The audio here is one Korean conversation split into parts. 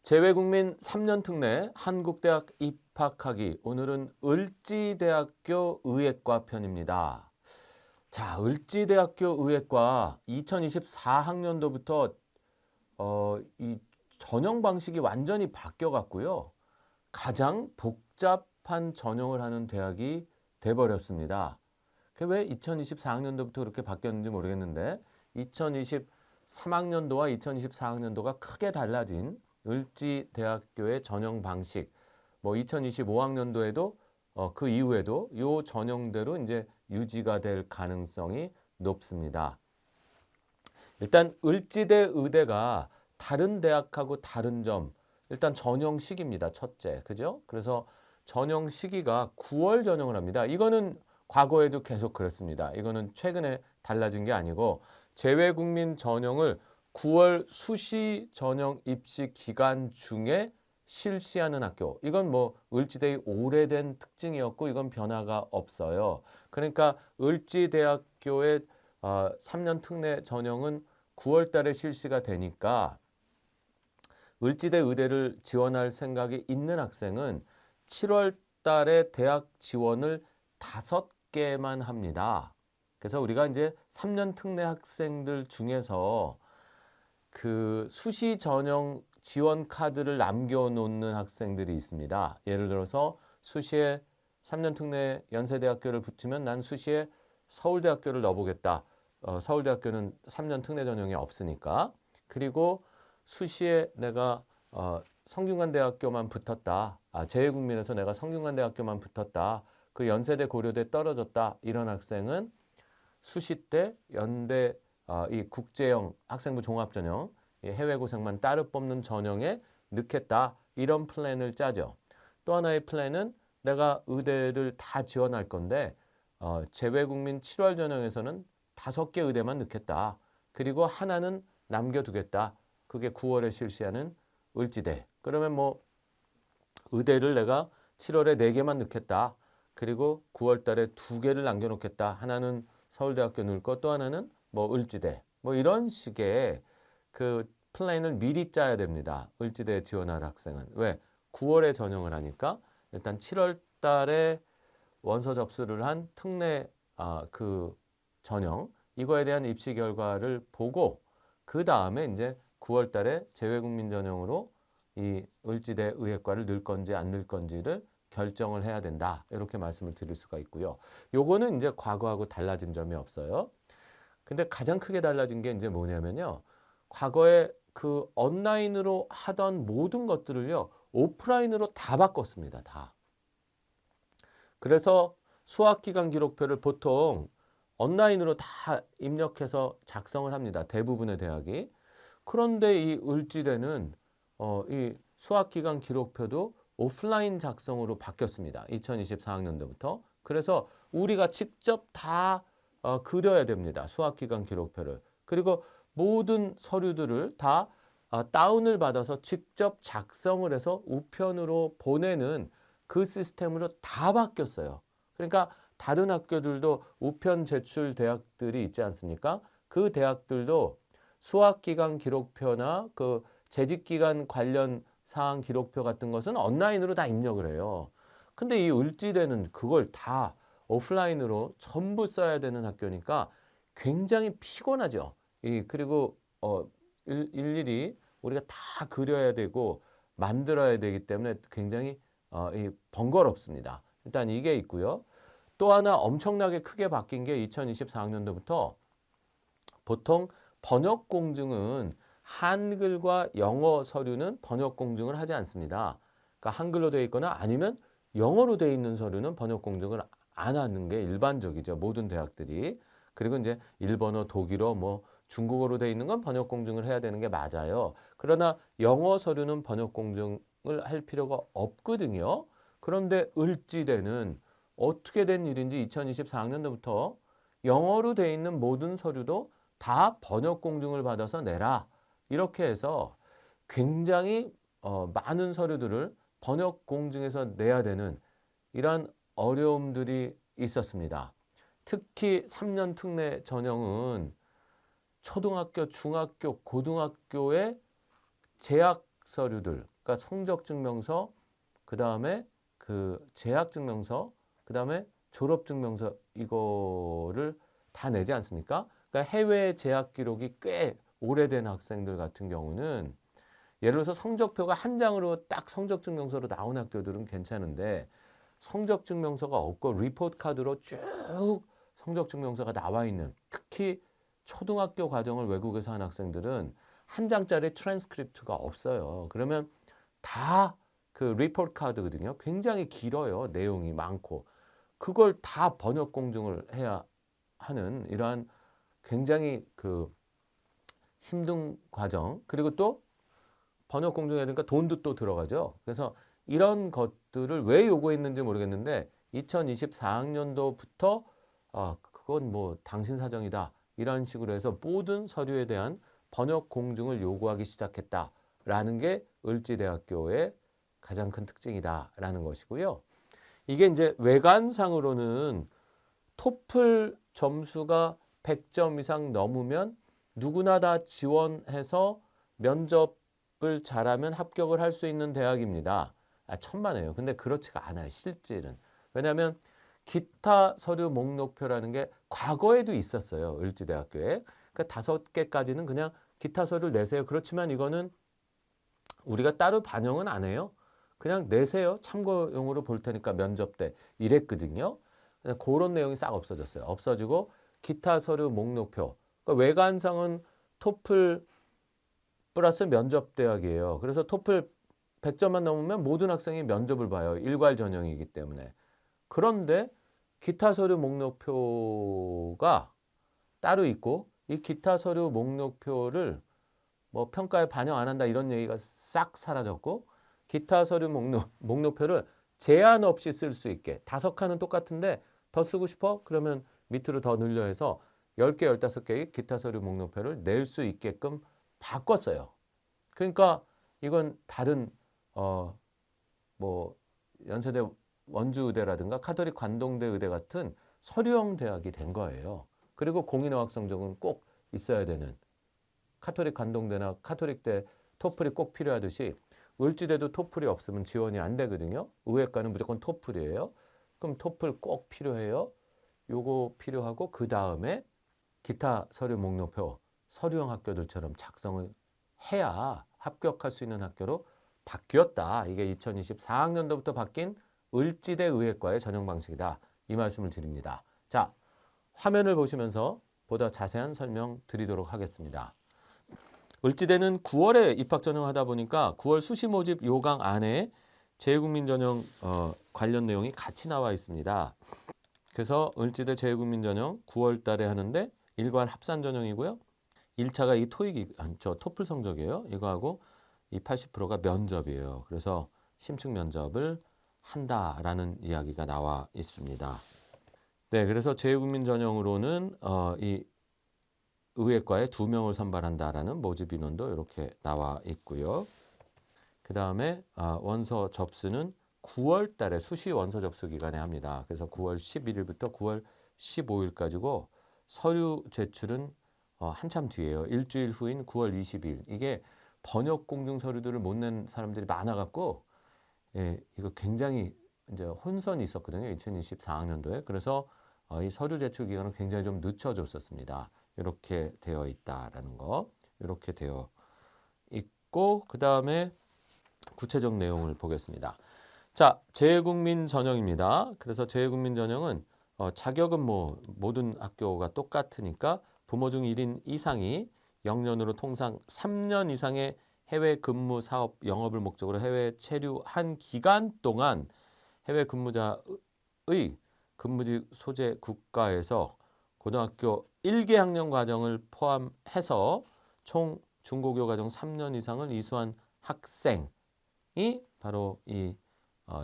재외국민 3년 특례 한국대학 입학하기. 오늘은 을지대학교 의예과 편입니다. 자, 을지대학교 의예과 2024학년도부터 이 전형 방식이 완전히 바뀌어 갔고요. 가장 복잡한 전형을 하는 대학이 돼버렸습니다. 그게 왜 2024학년도부터 그렇게 바뀌었는지 모르겠는데 2023학년도와 2024학년도가 크게 달라진 을지대학교의 전형 방식, 뭐 2025학년도에도 그 이후에도 이 전형대로 이제 유지가 될 가능성이 높습니다. 일단 을지대 의대가 다른 대학하고 다른 점, 일단 전형 시기입니다. 첫째, 그죠? 그래서 전형 시기가 9월 전형을 합니다. 이거는 과거에도 계속 그랬습니다. 이거는 최근에 달라진 게 아니고 재외국민 전형을 9월 수시 전형 입시 기간 중에 실시하는 학교. 이건 뭐 을지대의 오래된 특징이었고 이건 변화가 없어요. 그러니까 을지대학교의 3년 특례 전형은 9월 달에 실시가 되니까 을지대 의대를 지원할 생각이 있는 학생은 7월 달에 대학 지원을 5개만 합니다. 그래서 우리가 이제 3년 특례 학생들 중에서 그 수시 전형 지원 카드를 남겨놓는 학생들이 있습니다. 예를 들어서 수시에 3년 특례 연세대학교를 붙으면 난 수시에 서울대학교를 넣어보겠다. 서울대학교는 3년 특례 전형이 없으니까. 그리고 수시에 내가 성균관대학교만 붙었다. 재외국민에서 내가 성균관대학교만 붙었다. 그 연세대 고려대 떨어졌다. 이런 학생은 수시 때 연대 이 국제형 학생부 종합전형 해외 고생만 따로 뽑는 전형에 넣겠다. 이런 플랜을 짜죠. 또 하나의 플랜은 내가 의대를 다 지원할 건데 재외국민 7월 전형에서는 5개 의대만 넣겠다. 그리고 하나는 남겨두겠다. 그게 9월에 실시하는 을지대. 그러면 뭐 의대를 내가 7월에 4개만 넣겠다. 그리고 9월 달에 2개를 남겨놓겠다. 하나는 서울대학교 넣을 것, 또 하나는 뭐 을지대. 뭐 이런 식의 그 플랜을 미리 짜야 됩니다. 을지대에 지원할 학생은. 왜? 9월에 전형을 하니까 일단 7월 달에 원서 접수를 한 특례 그 전형 이거에 대한 입시 결과를 보고 그 다음에 이제 9월 달에 재외국민 전형으로 이 을지대 의예과를 넣을 건지 안 넣을 건지를 결정을 해야 된다. 이렇게 말씀을 드릴 수가 있고요. 요거는 이제 과거하고 달라진 점이 없어요. 근데 가장 크게 달라진 게 이제 뭐냐면요. 과거에 그 온라인으로 하던 모든 것들을요. 오프라인으로 다 바꿨습니다. 다. 그래서 수학기간 기록표를 보통 온라인으로 다 입력해서 작성을 합니다. 대부분의 대학이. 그런데 이 을지대는 이 수학기간 기록표도 오프라인 작성으로 바뀌었습니다. 2024학년도부터. 그래서 우리가 직접 다 그려야 됩니다. 수학기간 기록표를. 그리고 모든 서류들을 다 다운을 받아서 직접 작성을 해서 우편으로 보내는 그 시스템으로 다 바뀌었어요. 그러니까 다른 학교들도 우편 제출 대학들이 있지 않습니까? 그 대학들도 수학기간 기록표나 그 재직기간 관련 사항 기록표 같은 것은 온라인으로 다 입력을 해요. 근데 이 을지대는 그걸 다 오프라인으로 전부 써야 되는 학교니까 굉장히 피곤하죠. 그리고 일일이 우리가 다 그려야 되고 만들어야 되기 때문에 굉장히 번거롭습니다. 일단 이게 있고요. 또 하나 엄청나게 크게 바뀐 게 2024학년도부터 보통 번역 공증은 한글과 영어 서류는 번역 공증을 하지 않습니다. 그러니까 한글로 되어 있거나 아니면 영어로 되어 있는 서류는 번역 공증을 안 하는 게 일반적이죠. 모든 대학들이. 그리고 이제 일본어, 독일어, 뭐 중국어로 되어 있는 건 번역 공증을 해야 되는 게 맞아요. 그러나 영어 서류는 번역 공증을 할 필요가 없거든요. 그런데 을지대는 어떻게 된 일인지 2024학년도부터 영어로 되어 있는 모든 서류도 다 번역 공증을 받아서 내라. 이렇게 해서 굉장히 많은 서류들을 번역 공증해서 내야 되는 이러한 어려움들이 있었습니다. 특히 3년 특례 전형은 초등학교, 중학교, 고등학교의 재학 서류들, 그러니까 성적 증명서, 그 다음에 그 재학 증명서, 그 다음에 졸업 증명서 이거를 다 내지 않습니까? 그러니까 해외 재학 기록이 꽤 오래된 학생들 같은 경우는 예를 들어서 성적표가 한 장으로 딱 성적 증명서로 나온 학교들은 괜찮은데 성적 증명서가 없고 리포트 카드로 쭉 성적 증명서가 나와 있는, 특히 초등학교 과정을 외국에서 한 학생들은 한 장짜리 트랜스크립트가 없어요. 그러면 다 그 리포트 카드거든요. 굉장히 길어요. 내용이 많고. 그걸 다 번역 공증을 해야 하는 이러한 굉장히 그 힘든 과정. 그리고 또 번역 공증해야 되니까 돈도 또 들어가죠. 그래서 이런 것들을 왜 요구했는지 모르겠는데 2024학년도부터 그건 뭐 당신 사정이다 이런 식으로 해서 모든 서류에 대한 번역 공증을 요구하기 시작했다라는 게 을지대학교의 가장 큰 특징이다라는 것이고요. 이게 이제 외관상으로는 토플 점수가 100점 이상 넘으면 누구나 다 지원해서 면접을 잘하면 합격을 할 수 있는 대학입니다. 천만에요. 근데 그렇지가 않아요. 실질은. 왜냐하면 기타 서류 목록표라는 게 과거에도 있었어요. 을지대학교에. 그러니까 5개까지는 그냥 기타 서류를 내세요. 그렇지만 이거는 우리가 따로 반영은 안 해요. 그냥 내세요. 참고용으로 볼 테니까 면접 때 이랬거든요. 그런 내용이 싹 없어졌어요. 없어지고 기타 서류 목록표. 그러니까 외관상은 토플 플러스 면접 대학이에요. 그래서 토플 100점만 넘으면 모든 학생이 면접을 봐요. 일괄 전형이기 때문에. 그런데 기타 서류 목록표가 따로 있고 이 기타 서류 목록표를 뭐 평가에 반영 안 한다 이런 얘기가 싹 사라졌고 기타 서류 목록표를 제한 없이 쓸 수 있게 5칸은 똑같은데 더 쓰고 싶어? 그러면 밑으로 더 늘려 해서 10개, 15개의 기타 서류 목록표를 낼 수 있게끔 바꿨어요. 그러니까 이건 다른 뭐 연세대 원주의대라든가 카톨릭 관동대 의대 같은 서류형 대학이 된 거예요. 그리고 공인어학 성적은 꼭 있어야 되는 카톨릭 관동대나 카톨릭대 토플이 꼭 필요하듯이 을지대도 토플이 없으면 지원이 안 되거든요. 의예과는 무조건 토플이에요. 그럼 토플 꼭 필요해요. 요거 필요하고 그 다음에 기타 서류 목록표 서류형 학교들처럼 작성을 해야 합격할 수 있는 학교로 바뀌었다. 이게 2024학년도부터 바뀐 을지대 의예과의 전형 방식이다. 이 말씀을 드립니다. 자, 화면을 보시면서 보다 자세한 설명 드리도록 하겠습니다. 을지대는 9월에 입학 전형하다 보니까 9월 수시 모집 요강 안에 재외국민 전형 관련 내용이 같이 나와 있습니다. 그래서 을지대 재외국민 전형 9월 달에 하는데 일괄 합산 전형이고요. 1차가 이 토익이 토플 성적이에요. 이거하고 이 80%가 면접이에요. 그래서 심층 면접을 한다라는 이야기가 나와 있습니다. 네, 그래서 재외국민 전형으로는 이 의예과에 2명을 선발한다라는 모집 인원도 이렇게 나와 있고요. 그 다음에 원서 접수는 9월 달에 수시 원서 접수 기간에 합니다. 그래서 9월 11일부터 9월 15일까지고 서류 제출은 한참 뒤에요. 일주일 후인 9월 20일. 이게 번역 공증 서류들을 못 낸 사람들이 많아갖고 이거 굉장히 이제 혼선이 있었거든요. 2024학년도에. 그래서 이 서류 제출 기간을 굉장히 좀 늦춰줬었습니다. 이렇게 되어 있다라는 거. 이렇게 되어 있고 그 다음에 구체적 내용을 보겠습니다. 자, 재외국민 전형입니다. 그래서 재외국민 전형은 자격은 뭐 모든 학교가 똑같으니까 부모 중 1인 이상이 0년으로 통상 3년 이상의 해외 근무 사업 영업을 목적으로 해외 체류한 기간 동안 해외 근무자의 근무지 소재 국가에서 고등학교 1개 학년 과정을 포함해서 총 중고교 과정 3년 이상을 이수한 학생이 바로 이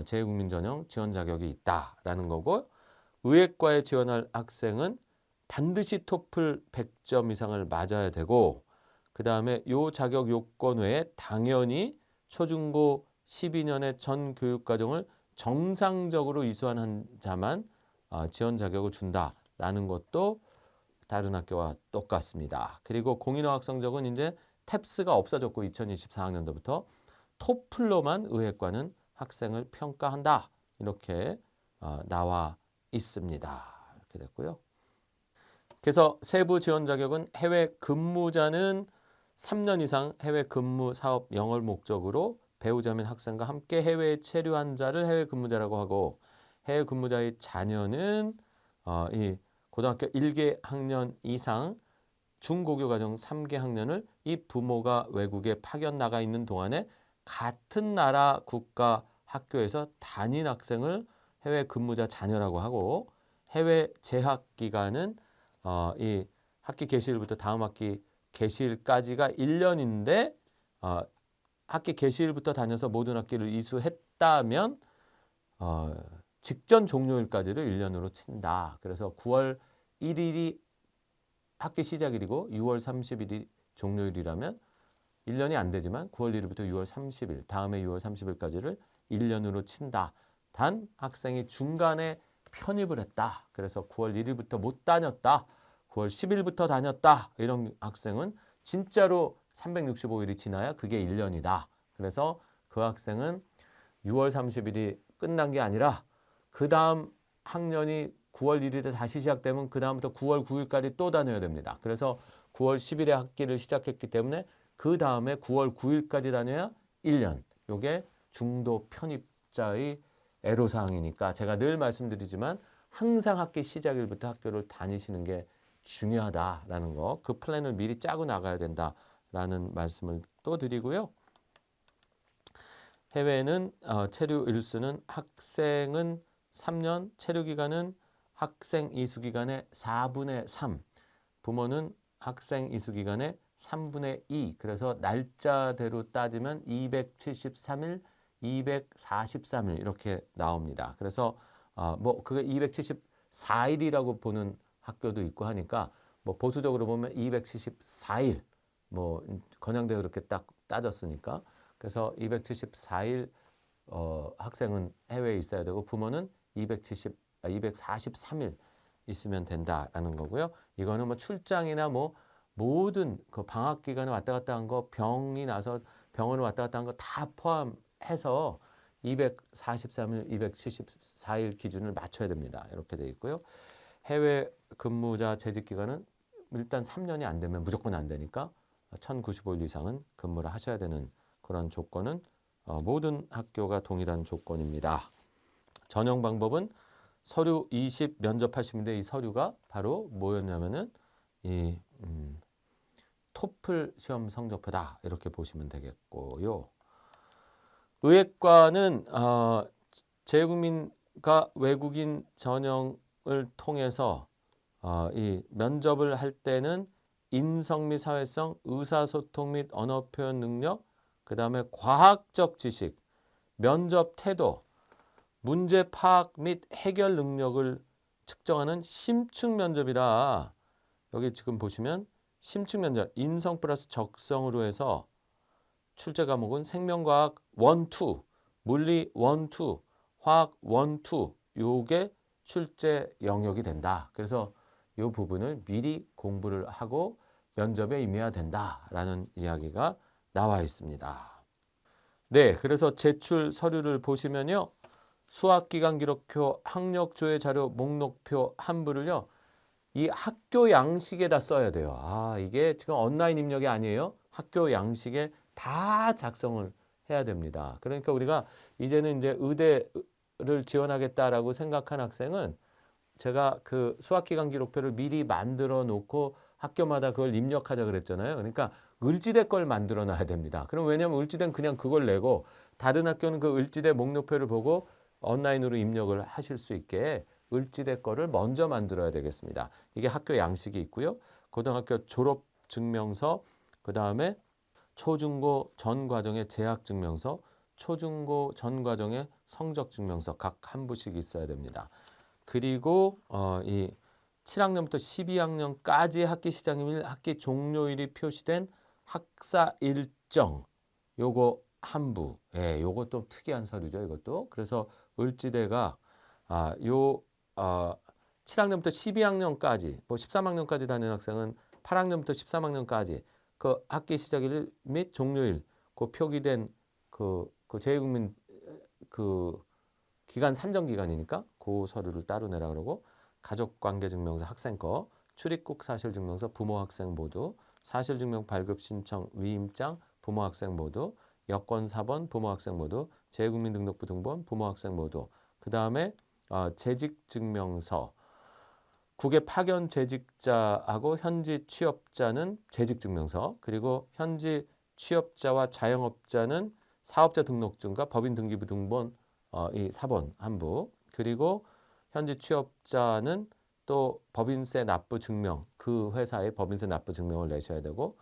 재외국민 전형 지원 자격이 있다라는 거고 의예과에 지원할 학생은 반드시 토플 100점 이상을 맞아야 되고 그 다음에 요 자격 요건 외에 당연히 초중고 12년의 전 교육과정을 정상적으로 이수한 자만 지원 자격을 준다라는 것도 다른 학교와 똑같습니다. 그리고 공인어학 성적은 이제 탭스가 없어졌고 2024학년도부터 토플로만 의회과는 학생을 평가한다. 이렇게 나와 있습니다. 이렇게 됐고요. 그래서 세부 지원 자격은 해외 근무자는 3년 이상 해외 근무 사업 영어를 목적으로 배우자 및 학생과 함께 해외에 체류한 자를 해외 근무자라고 하고, 해외 근무자의 자녀는 이 고등학교 1개 학년 이상 중고교 과정 3개 학년을 이 부모가 외국에 파견 나가 있는 동안에 같은 나라 국가 학교에서 담임 학생을 해외 근무자 자녀라고 하고, 해외 재학 기간은 이 학기 개시일부터 다음 학기 개시일까지가 1년인데 학기 개시일부터 다녀서 모든 학기를 이수했다면 직전 종료일까지를 1년으로 친다. 그래서 9월 1일이 학기 시작일이고 6월 30일이 종료일이라면 1년이 안 되지만 9월 1일부터 6월 30일, 다음에 6월 30일까지를 1년으로 친다. 단 학생이 중간에 편입을 했다. 그래서 9월 1일부터 못 다녔다. 9월 10일부터 다녔다. 이런 학생은 진짜로 365일이 지나야 그게 1년이다. 그래서 그 학생은 6월 30일이 끝난 게 아니라 그 다음 학년이 9월 1일에 다시 시작되면 그 다음부터 9월 9일까지 또 다녀야 됩니다. 그래서 9월 10일에 학기를 시작했기 때문에 그 다음에 9월 9일까지 다녀야 1년. 이게 중도 편입자의 애로사항이니까 제가 늘 말씀드리지만 항상 학기 시작일부터 학교를 다니시는 게 중요하다라는 거, 그 플랜을 미리 짜고 나가야 된다라는 말씀을 또 드리고요. 해외는 체류 일수는 학생은 3년, 체류 기간은 학생 이수 기간의 4분의 3, 부모는 학생 이수 기간의 3분의 2, 그래서 날짜대로 따지면 273일, 243일 이렇게 나옵니다. 그래서 뭐 그게 274일이라고 보는 학교도 있고 하니까 뭐 보수적으로 보면 274일, 뭐 건양대가 그렇게 딱 따졌으니까 그래서 274일 학생은 해외에 있어야 되고 부모는 243일 있으면 된다라는 거고요. 이거는 뭐 출장이나 뭐 모든 그 방학 기간에 왔다 갔다 한 거, 병이 나서 병원을 왔다 갔다 한 거 다 포함해서 243일, 274일 기준을 맞춰야 됩니다. 이렇게 돼 있고요. 해외 근무자 재직 기간은 일단 3년이 안 되면 무조건 안 되니까 1095일 이상은 근무를 하셔야 되는 그런 조건은 모든 학교가 동일한 조건입니다. 전형 방법은 서류 20 면접 80인데 이 서류가 바로 뭐였냐면은 이 토플 시험 성적표다 이렇게 보시면 되겠고요. 의예과는 재외국민과 외국인 전형을 통해서 이 면접을 할 때는 인성 및 사회성, 의사소통 및 언어 표현 능력, 그 다음에 과학적 지식, 면접 태도, 문제 파악 및 해결 능력을 측정하는 심층 면접이라 여기 지금 보시면 심층 면접, 인성 플러스 적성으로 해서 출제 과목은 생명과학 1, 2, 물리 1, 2, 화학 1, 2 요게 출제 영역이 된다. 그래서 이 부분을 미리 공부를 하고 면접에 임해야 된다라는 이야기가 나와 있습니다. 네, 그래서 제출 서류를 보시면요. 수학기간 기록표, 학력조회 자료 목록표 한 부를요. 이 학교 양식에다 써야 돼요. 이게 지금 온라인 입력이 아니에요. 학교 양식에 다 작성을 해야 됩니다. 그러니까 우리가 이제는 이제 의대를 지원하겠다라고 생각한 학생은 제가 그 수학기간 기록표를 미리 만들어 놓고 학교마다 그걸 입력하자 그랬잖아요. 그러니까 을지대 걸 만들어 놔야 됩니다. 그럼 왜냐하면 을지대는 그냥 그걸 내고 다른 학교는 그 을지대 목록표를 보고 온라인으로 입력을 하실 수 있게 을지대 거를 먼저 만들어야 되겠습니다. 이게 학교 양식이 있고요. 고등학교 졸업 증명서, 그 다음에 초중고 전 과정의 재학 증명서, 초중고 전 과정의 성적 증명서 각 한 부씩 있어야 됩니다. 그리고 이 7학년부터 12학년까지 학기 시작일, 학기 종료일이 표시된 학사 일정 요거 한 부. 예, 요거 또 특이한 서류죠, 이것도. 그래서 을지대가 7학년부터 12학년까지, 뭐 13학년까지 다니는 학생은 8학년부터 13학년까지 그 학기 시작일 및 종료일 그 표기된 그 재외국민 그 기간 산정 기간이니까 그 서류를 따로 내라 그러고 가족관계증명서 학생 거, 출입국 사실증명서 부모 학생 모두, 사실증명 발급 신청 위임장 부모 학생 모두, 여권 4번 부모 학생 모두, 재외국민 등록부 등본 부모 학생 모두. 그 다음에 재직증명서, 국외 파견 재직자하고 현지 취업자는 재직증명서, 그리고 현지 취업자와 자영업자는 사업자 등록증과 법인 등기부 등본 이 4번 한 부, 그리고 현지 취업자는 또 법인세 납부 증명, 그 회사의 법인세 납부 증명을 내셔야 되고,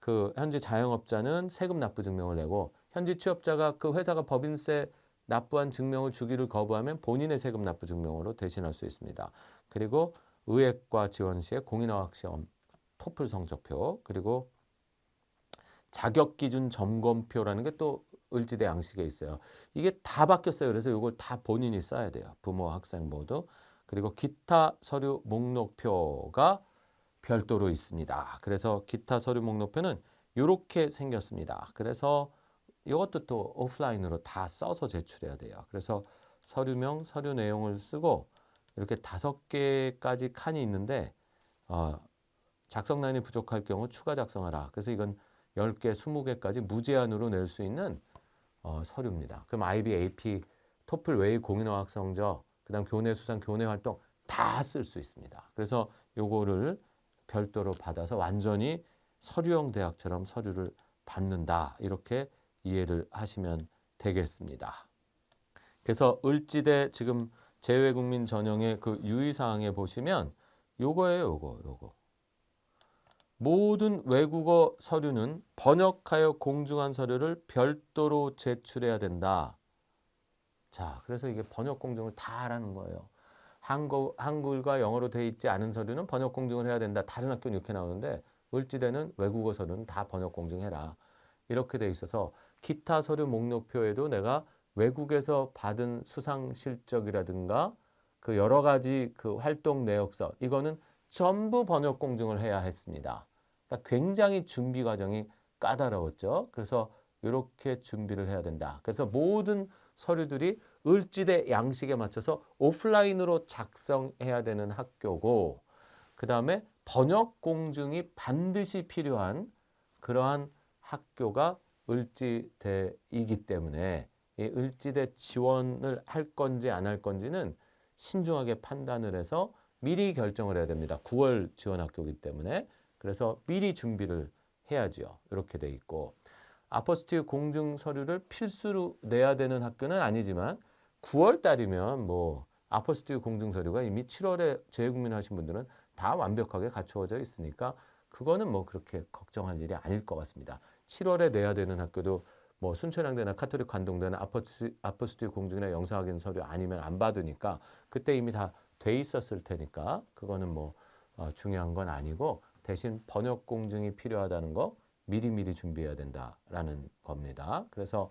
그 현지 자영업자는 세금 납부 증명을 내고, 현지 취업자가 그 회사가 법인세 납부한 증명을 주기를 거부하면 본인의 세금 납부 증명으로 대신할 수 있습니다. 그리고 의예과 지원 시에 공인어학 시험 토플 성적표, 그리고 자격 기준 점검표라는 게 또 을지대 양식에 있어요. 이게 다 바뀌었어요. 그래서 이걸 다 본인이 써야 돼요. 부모, 학생 모두. 그리고 기타 서류 목록표가 별도로 있습니다. 그래서 기타 서류 목록표는 이렇게 생겼습니다. 그래서 이것도 또 오프라인으로 다 써서 제출해야 돼요. 그래서 서류명, 서류 내용을 쓰고 이렇게 5개까지 칸이 있는데 작성란이 부족할 경우 추가 작성하라. 그래서 이건 10개, 20개까지 무제한으로 낼 수 있는 서류입니다. 그럼 IB, AP, 토플 외의 공인어학 성적, 그다음 교내 수상, 교내 활동 다 쓸 수 있습니다. 그래서 요거를 별도로 받아서 완전히 서류형 대학처럼 서류를 받는다. 이렇게 이해를 하시면 되겠습니다. 그래서 을지대 지금 재외국민 전형의 그 유의사항에 보시면 요거예요. 요거. 모든 외국어 서류는 번역하여 공증한 서류를 별도로 제출해야 된다. 자, 그래서 이게 번역 공증을 다 하라는 거예요. 한글과 영어로 돼 있지 않은 서류는 번역 공증을 해야 된다. 다른 학교는 이렇게 나오는데 을지대는 외국어 서류는 다 번역 공증해라. 이렇게 돼 있어서 기타 서류 목록표에도 내가 외국에서 받은 수상 실적이라든가 그 여러 가지 그 활동 내역서 이거는 전부 번역 공증을 해야 했습니다. 그러니까 굉장히 준비 과정이 까다로웠죠. 그래서 이렇게 준비를 해야 된다. 그래서 모든 서류들이 을지대 양식에 맞춰서 오프라인으로 작성해야 되는 학교고, 그 다음에 번역 공증이 반드시 필요한 그러한 학교가 을지대이기 때문에 이 을지대 지원을 할 건지 안 할 건지는 신중하게 판단을 해서 미리 결정을 해야 됩니다. 9월 지원 학교이기 때문에. 그래서 미리 준비를 해야죠. 이렇게 돼 있고, 아포스틸 공증 서류를 필수로 내야 되는 학교는 아니지만 9월 달이면 뭐 아포스틸 공증 서류가 이미 7월에 재외국민 하신 분들은 다 완벽하게 갖추어져 있으니까 그거는 뭐 그렇게 걱정할 일이 아닐 것 같습니다. 7월에 내야 되는 학교도 뭐 순천향대나 카톨릭 관동대나 아포스틸 공증이나 영상확인 서류 아니면 안 받으니까 그때 이미 다 돼 있었을 테니까 그거는 뭐 중요한 건 아니고, 대신 번역 공증이 필요하다는 거 미리미리 준비해야 된다라는 겁니다. 그래서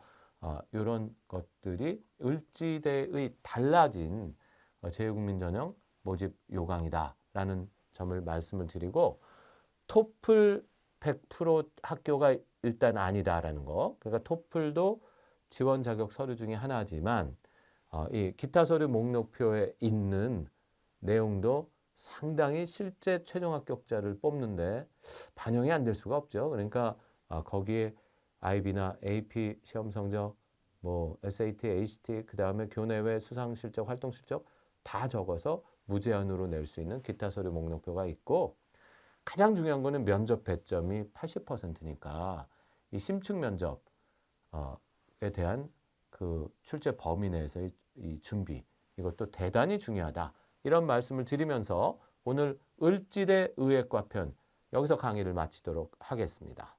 이런 것들이 을지대의 달라진 재외국민 전형 모집 요강이다라는 점을 말씀을 드리고, 토플 100% 학교가 일단 아니다라는 거. 그러니까 토플도 지원 자격 서류 중에 하나지만 이 기타 서류 목록표에 있는 내용도 상당히 실제 최종 합격자를 뽑는데 반영이 안 될 수가 없죠. 그러니까 거기에 IB나 AP 시험 성적, 뭐 SAT, ACT, 그 다음에 교내외 수상 실적, 활동 실적 다 적어서 무제한으로 낼 수 있는 기타 서류 목록표가 있고, 가장 중요한 거는 면접 배점이 80%니까 이 심층 면접에 대한 그 출제 범위 내에서의 이 준비, 이것도 대단히 중요하다. 이런 말씀을 드리면서 오늘 을지대 의예과 편 여기서 강의를 마치도록 하겠습니다.